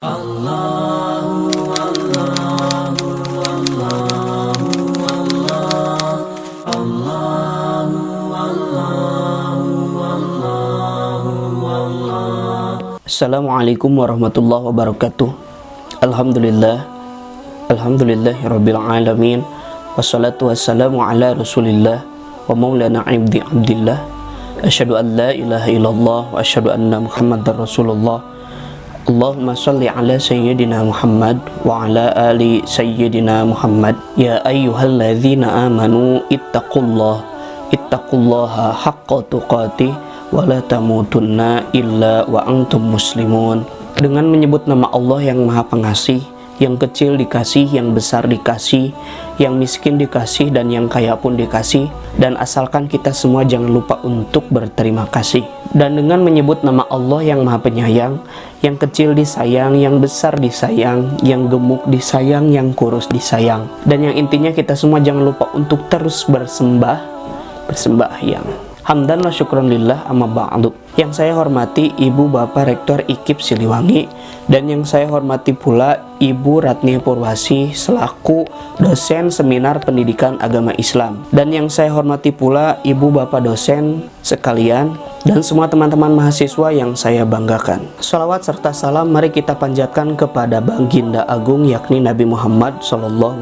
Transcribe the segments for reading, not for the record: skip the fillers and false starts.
Assalamualaikum warahmatullahi wabarakatuh. Alhamdulillahirabbil alamin. Wassalatu wassalamu ala Rasulillah wa maulana ibdi abdillah. Asyhadu an la ilaha illallah wa asyhadu anna Muhammadar Rasulullah. Allahumma shalli ala sayyidina Muhammad wa ala ali sayyidina Muhammad. Ya ayyuhalladzina amanu ittaqullaha haqqa tuqatih wala tamutunna illa wa antum muslimun. Dengan menyebut nama Allah yang Maha Pengasih, yang kecil dikasih, yang besar dikasih, yang miskin dikasih, dan yang kaya pun dikasih. Dan asalkan kita semua jangan lupa untuk berterima kasih. Dan dengan menyebut nama Allah yang Maha Penyayang, yang kecil disayang, yang besar disayang, yang gemuk disayang, yang kurus disayang. Dan yang intinya kita semua jangan lupa untuk terus bersembahyang. Hamdan wa syukran lillah amma ba'du. Yang saya hormati Ibu Bapak Rektor IKIP Siliwangi, dan yang saya hormati pula Ibu Ratni Purwasi selaku dosen seminar pendidikan agama Islam, dan yang saya hormati pula Ibu Bapak dosen sekalian dan semua teman-teman mahasiswa yang saya banggakan. Shalawat serta salam mari kita panjatkan kepada Baginda Agung yakni Nabi Muhammad SAW.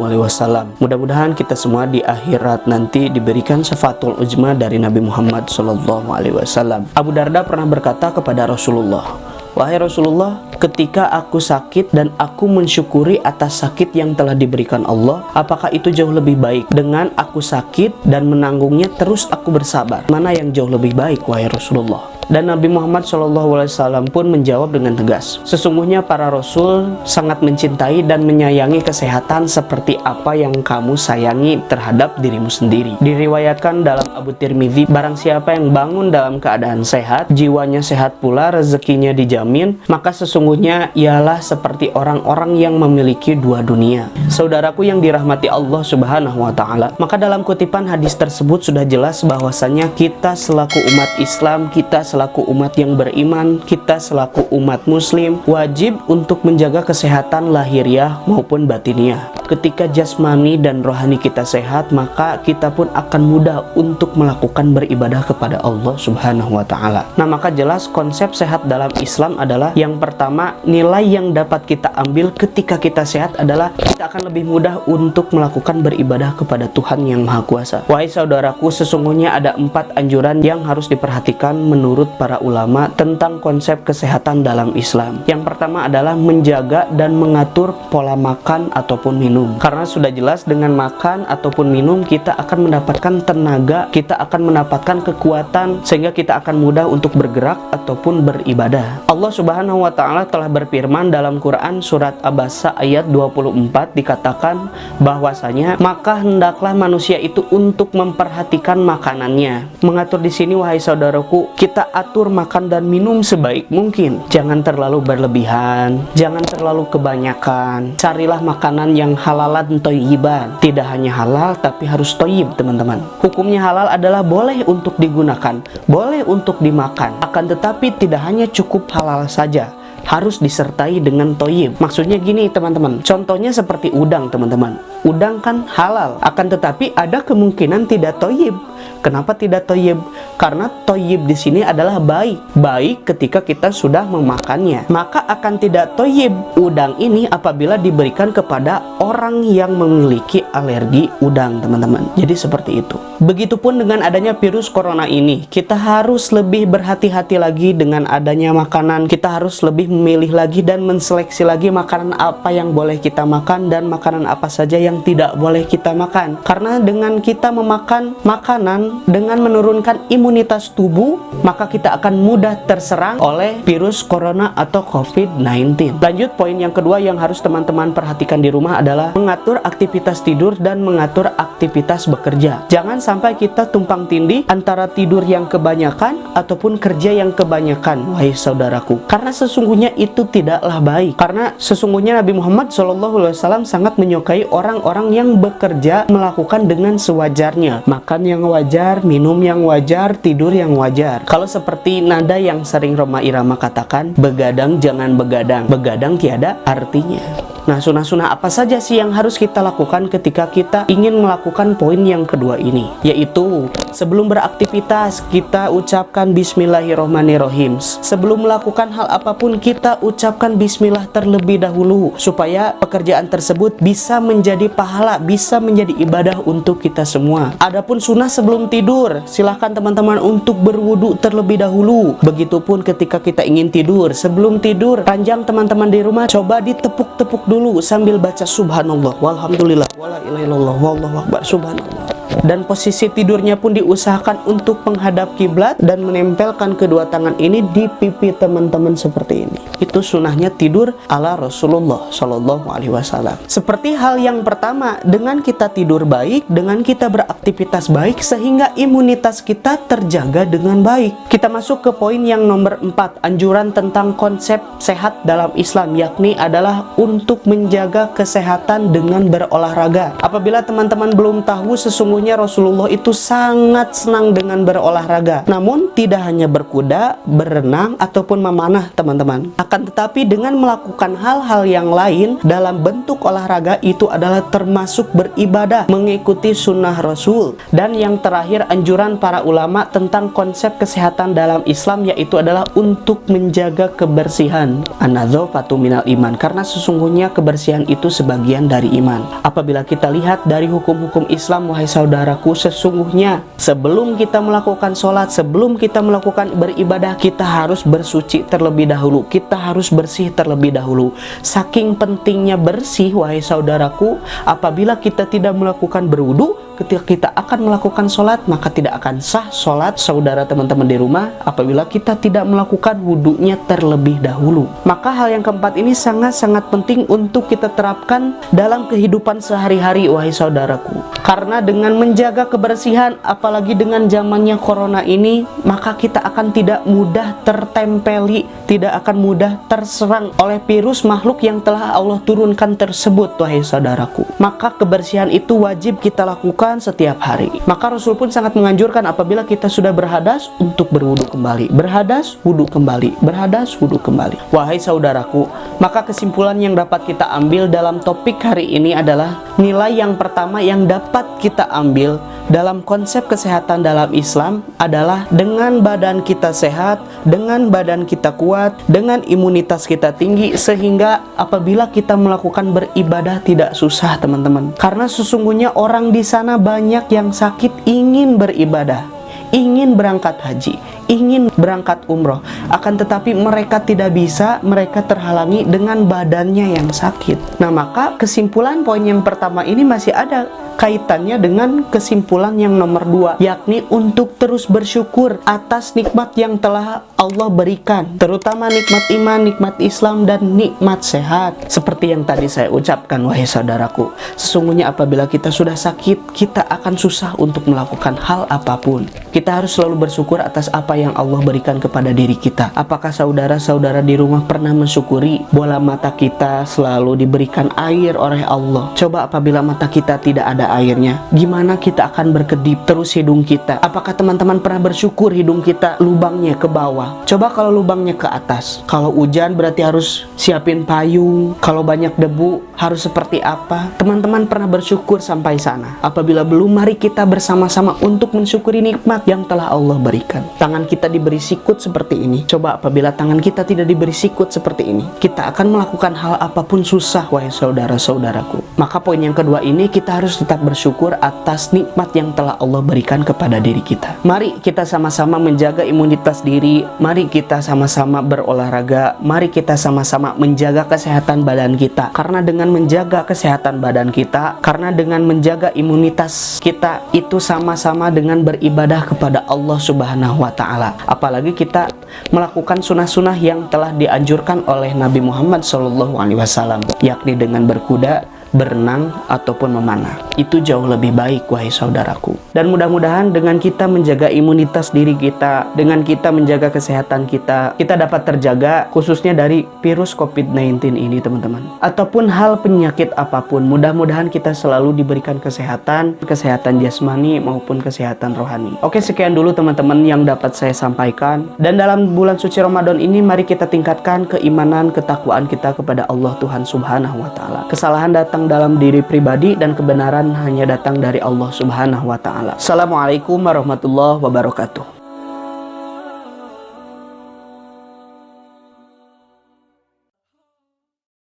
Mudah-mudahan kita semua di akhirat nanti diberikan syafaatul uzma dari Nabi Muhammad SAW. Abu Darda pernah berkata kepada Rasulullah, "Wahai Rasulullah, ketika aku sakit dan aku mensyukuri atas sakit yang telah diberikan Allah, apakah itu jauh lebih baik dengan aku sakit dan menanggungnya terus aku bersabar? Mana yang jauh lebih baik, wahai Rasulullah?" Dan Nabi Muhammad SAW pun menjawab dengan tegas, "Sesungguhnya para Rasul sangat mencintai dan menyayangi kesehatan seperti apa yang kamu sayangi terhadap dirimu sendiri." Diriwayatkan dalam Abu Tirmidzi, barang siapa yang bangun dalam keadaan sehat, jiwanya sehat pula, rezekinya dijamin, maka sesungguhnya ialah seperti orang-orang yang memiliki dua dunia. Saudaraku yang dirahmati Allah Subhanahu wa Ta'ala, maka dalam kutipan hadis tersebut sudah jelas bahwasanya kita selaku umat Islam, kita selaku umat yang beriman, kita selaku umat muslim wajib untuk menjaga kesehatan lahiriah maupun batiniah. Ketika jasmani dan rohani kita sehat, maka kita pun akan mudah untuk melakukan beribadah kepada Allah Subhanahu wa Ta'ala. Nah, maka jelas konsep sehat dalam Islam adalah yang pertama, nilai yang dapat kita ambil ketika kita sehat adalah kita akan lebih mudah untuk melakukan beribadah kepada Tuhan yang Maha Kuasa. Wahai saudaraku, sesungguhnya ada 4 anjuran yang harus diperhatikan menurut para ulama tentang konsep kesehatan dalam Islam. Yang pertama adalah menjaga dan mengatur pola makan ataupun minum. Karena sudah jelas dengan makan ataupun minum kita akan mendapatkan tenaga, kita akan mendapatkan kekuatan, sehingga kita akan mudah untuk bergerak ataupun beribadah. Allah Subhanahu wa Ta'ala telah berfirman dalam Quran surat Abasa ayat 24, dikatakan bahwasanya maka hendaklah manusia itu untuk memperhatikan makanannya. Mengatur di sini, wahai saudaraku, kita atur makan dan minum sebaik mungkin. Jangan terlalu berlebihan, jangan terlalu kebanyakan. Carilah makanan yang halalan thayyiban. Tidak hanya halal tapi harus thayyib, teman-teman. Hukumnya halal adalah boleh untuk digunakan, boleh untuk dimakan. Akan tetapi tidak hanya cukup halal saja, harus disertai dengan thayyib. Maksudnya gini, teman-teman. Contohnya seperti udang, teman-teman. Udang kan halal, akan tetapi ada kemungkinan tidak thayyib. Kenapa tidak thayyib? Karena thayyib di sini adalah baik. Baik ketika kita sudah memakannya. Maka akan tidak thayyib udang ini apabila diberikan kepada orang yang memiliki alergi udang, teman-teman. Jadi seperti itu. Begitupun dengan adanya virus corona ini, kita harus lebih berhati-hati lagi dengan adanya makanan. Kita harus lebih memilih lagi dan menseleksi lagi makanan apa yang boleh kita makan dan makanan apa saja yang tidak boleh kita makan. Karena dengan kita memakan makanan dengan menurunkan imunitas tubuh, maka kita akan mudah terserang oleh virus corona atau COVID-19. Lanjut, poin yang kedua yang harus teman-teman perhatikan di rumah adalah mengatur aktivitas tidur dan mengatur aktivitas bekerja. Jangan sampai kita tumpang tindih antara tidur yang kebanyakan ataupun kerja yang kebanyakan, wahai saudaraku. Karena sesungguhnya itu tidaklah baik. Karena sesungguhnya Nabi Muhammad SAW sangat menyukai orang orang-orang yang bekerja melakukan dengan sewajarnya. Makan yang wajar, minum yang wajar, tidur yang wajar. Kalau seperti nada yang sering Rhoma Irama katakan, begadang jangan begadang, begadang tiada artinya. Nah, sunah-sunah apa saja sih yang harus kita lakukan ketika kita ingin melakukan poin yang kedua ini? Yaitu, sebelum beraktivitas, kita ucapkan Bismillahirrohmanirrohim. Sebelum melakukan hal apapun, kita ucapkan Bismillah terlebih dahulu, supaya pekerjaan tersebut bisa menjadi pahala, bisa menjadi ibadah untuk kita semua. Adapun sunah sebelum tidur, silahkan teman-teman untuk berwudu terlebih dahulu. Begitupun ketika kita ingin tidur, sebelum tidur, ranjang teman-teman di rumah, coba ditepuk-tepuk dulu sambil baca subhanallah, walhamdulillah, wala ilaha illallah, wallahu akbar, subhanallah. Dan posisi tidurnya pun diusahakan untuk menghadap kiblat dan menempelkan kedua tangan ini di pipi teman-teman seperti ini. Itu sunahnya tidur ala Rasulullah Shallallahu Alaihi Wasallam. Seperti hal yang pertama, dengan kita tidur baik, dengan kita beraktivitas baik, sehingga imunitas kita terjaga dengan baik. Kita masuk ke poin yang nomor 4, anjuran tentang konsep sehat dalam Islam, yakni adalah untuk menjaga kesehatan dengan berolahraga. Apabila teman-teman belum tahu, sesungguhnya Rasulullah itu sangat senang dengan berolahraga. Namun tidak hanya berkuda, berenang, ataupun memanah teman-teman. Akan tetapi dengan melakukan hal-hal yang lain dalam bentuk olahraga itu adalah termasuk beribadah, mengikuti sunnah Rasul. Dan yang terakhir, anjuran para ulama tentang konsep kesehatan dalam Islam, yaitu adalah untuk menjaga kebersihan. An-nadzafatu minal iman, karena sesungguhnya kebersihan itu sebagian dari iman. Apabila kita lihat dari hukum-hukum Islam, wahai saudaraku, sesungguhnya sebelum kita melakukan sholat, sebelum kita melakukan beribadah, kita harus bersuci terlebih dahulu, kita harus bersih terlebih dahulu. Saking pentingnya bersih, wahai saudaraku, apabila kita tidak melakukan berwudu, ketika kita akan melakukan sholat, maka tidak akan sah sholat saudara teman-teman di rumah apabila kita tidak melakukan wudunya terlebih dahulu. Maka hal yang keempat ini sangat-sangat penting untuk kita terapkan dalam kehidupan sehari-hari, wahai saudaraku. Karena dengan menjaga kebersihan, apalagi dengan zamannya corona ini, maka kita akan tidak mudah tertempeli, tidak akan mudah terserang oleh virus makhluk yang telah Allah turunkan tersebut, wahai saudaraku. Maka kebersihan itu wajib kita lakukan setiap hari. Maka Rasul pun sangat menganjurkan apabila kita sudah berhadas untuk berwudu kembali, berhadas, wudu kembali, berhadas, wudu kembali. Wahai saudaraku, maka kesimpulan yang dapat kita ambil dalam topik hari ini adalah nilai yang pertama yang dapat kita ambil dalam konsep kesehatan dalam Islam adalah dengan badan kita sehat, dengan badan kita kuat, dengan imunitas kita tinggi, sehingga apabila kita melakukan beribadah tidak susah teman-teman. Karena sesungguhnya orang di sana banyak yang sakit ingin beribadah, ingin berangkat haji, ingin berangkat umroh, akan tetapi mereka tidak bisa, mereka terhalangi dengan badannya yang sakit. Nah, maka kesimpulan poin yang pertama ini masih ada kaitannya dengan kesimpulan yang nomor 2, yakni untuk terus bersyukur atas nikmat yang telah Allah berikan, terutama nikmat iman, nikmat Islam, dan nikmat sehat. Seperti yang tadi saya ucapkan, wahai saudaraku, sesungguhnya apabila kita sudah sakit, kita akan susah untuk melakukan hal apapun. Kita harus selalu bersyukur atas apa yang Allah berikan kepada diri kita. Apakah saudara-saudara di rumah pernah mensyukuri bola mata kita selalu diberikan air oleh Allah? Coba apabila mata kita tidak ada airnya, gimana kita akan berkedip? Terus hidung kita, apakah teman-teman pernah bersyukur hidung kita lubangnya ke bawah? Coba kalau lubangnya ke atas. Kalau hujan berarti harus siapin payung. Kalau banyak debu harus seperti apa? Teman-teman pernah bersyukur sampai sana? Apabila belum, mari kita bersama-sama untuk mensyukuri nikmat yang telah Allah berikan. Tangan kita diberi sikut seperti ini. Coba apabila tangan kita tidak diberi sikut seperti ini, kita akan melakukan hal apapun susah, wahai saudara-saudaraku. Maka poin yang kedua ini, kita harus tetap bersyukur atas nikmat yang telah Allah berikan kepada diri kita. Mari kita sama-sama menjaga imunitas diri, mari kita sama-sama berolahraga, mari kita sama-sama menjaga kesehatan badan kita. Karena dengan menjaga kesehatan badan kita, karena dengan menjaga imunitas kita, itu sama-sama dengan beribadah kepada Allah Subhanahu wa Ta'ala. Apalagi kita melakukan sunnah-sunnah yang telah dianjurkan oleh Nabi Muhammad SAW, yakni dengan berkuda, berenang ataupun memanah. Itu jauh lebih baik, wahai saudaraku. Dan mudah-mudahan dengan kita menjaga imunitas diri kita, dengan kita menjaga kesehatan kita dapat terjaga khususnya dari virus COVID-19 ini, teman-teman. Ataupun hal penyakit apapun, mudah-mudahan kita selalu diberikan kesehatan jasmani maupun kesehatan rohani. Oke, sekian dulu teman-teman yang dapat saya sampaikan. Dan dalam bulan suci Ramadan ini, mari kita tingkatkan keimanan, ketakwaan kita kepada Allah Tuhan Subhanahu wa Ta'ala. Kesalahan datang dalam diri pribadi dan kebenaran hanya datang dari Allah Subhanahu wa Ta'ala. Assalamualaikum warahmatullahi wabarakatuh.